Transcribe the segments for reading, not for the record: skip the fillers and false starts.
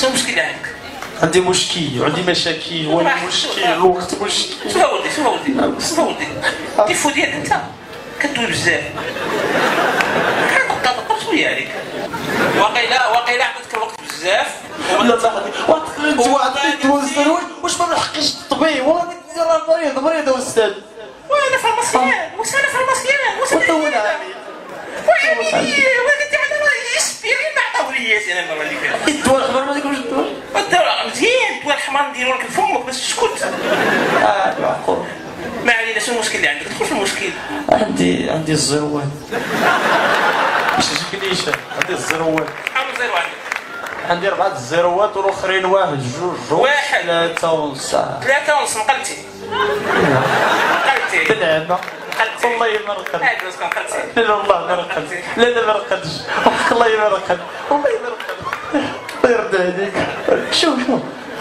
شنو المشكل عندك؟ عندي مشكل، عندي مشاكل، وانا مشكل الوقت مشكل. شوف اولدي شوف اولدي شوف اولدي التيفو ديالك انت كدوي بزاف. كنقطع شويه عليك. واقيلا عطيتك الوقت بزاف. لا صاحبي وعطيت دوزت واش ما نحقش الطبيب والله راه مريض استاذ. وانا فارماسيان واش انا فارماسيان واش انا وعيني ولكن انا يشفيني ما عطاولياش انا المره اللي فاتت. الدواء الحمر ما ديكوش الدواء؟ الدواء مزيان، الدواء الحمر نديرو لك لفمك باش تسكت. معقول. ما علينا، شنو المشكل اللي عندك؟ دخل في المشكل. عندي الزروات. باش تجيكليش عندي الزروات. شحال زيرو عندك؟ عندي 4 الزروات والاخرين 1 2 واحد 3 ونص. 3 ونص نقلتي. نقلتي. بالعبه. والله ما رقدت. هاك واش كنقلتي؟ لا والله ما رقدت. لا ما رقدتش. والله ما رقدت. والله ما رقدت. الله يرضى عليك. شوف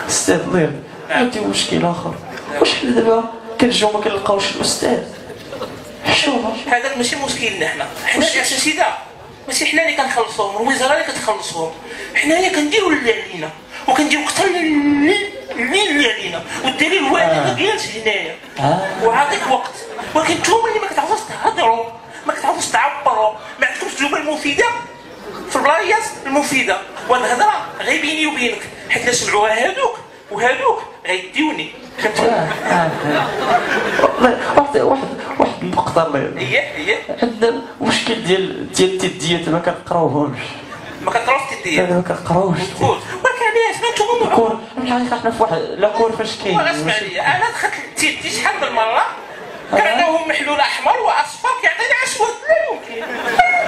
استاذ الله يرضى. عندي مشكل اخر. واش حنا دابا كنجيو ما كنلقاوش الاستاذ؟ شوف هذاك ماشي مشكلنا حنا الاساتذه ماشي حنا اللي كنخلصوهم، الوزاره اللي كتخلصوهم. حنايا كنديروا اللي علينا وكنديروا اكثر اللي علينا، والدليل هو انك ما جالس هنايا وعاطيك وقت، ولكن نتوما اللي ما كتعرفوش تهضروا، ما كتعرفوش تعبروا، ما عندكمش التجربه المفيده في البلايص المفيده. وهاد الهضره غير بيني وبينك، حيت لا سمعوها هادوك وهادوك غيديوني. فهمتي؟ واحد النقطة الله يرضى. هي عندنا مشكل ديال التديات ما كنقراوهمش. ما كنقراوش التديات؟ ما كنقراوش. ولكن علاش؟ ما نتوما كور الحقيقة حنا في واحد لاكور فاش كاين. اسمع لي، انا دخلت للتيدي شحال من مرة كنعطيوهم محلول احمر واصفر كيعطيني اسود.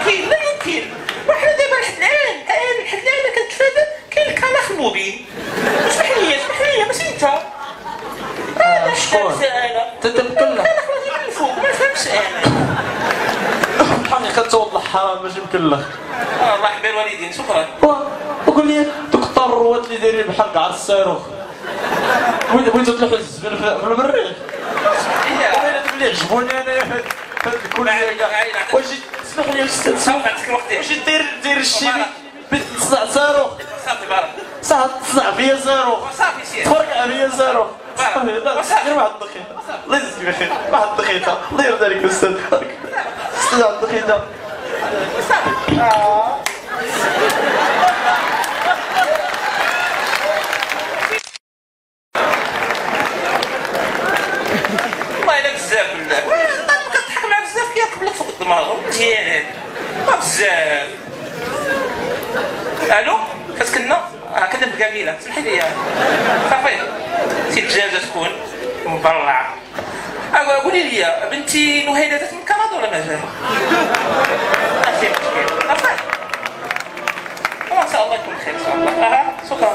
لا يمكن. وحنا دابا لحد الان كنتفادى كاين الكلاخ المبين. اسمح لي ماشي انت. انا شكون؟ انت تمكلف. انا خرجت من فوق ما نفهمش انا. الحقيقة توضح حرام ماشي مكلخ. الله يحمي الوالدين، شكرا. وقول لي دوك الطروات اللي دايرين بحال كاع الصاروخ. بغيتو تلوحوا الزبل في المريخ. اللي عجبوني انايا في هاد الكليه كاع. واش اسمح لي استاذ واش دير الشيء تصنع صاروخ؟ صافي بارك. صافي تصنع فيا صاروخ. صافي سير. تفرقع فيا صاروخ. غير واحد الدقيقه. الله يجزيك بخير. واحد الدقيقه. الله يرضى عليك استاذ. استاذ واحد الدقيقه. صافي. بزاف بالله كتضحك مع بزاف كيركب لك فوق الدماغ مزيان هذا بزاف. الو كتكنا كنا بكاميله سمحي لي صافي سي الدجاجه تكون مبرعه. قولي لي بنتي نهيده جات من كندا ولا ما جات؟ ماشي مشكل صافي ان شاء الله يكون خير ان شاء الله. شكرا.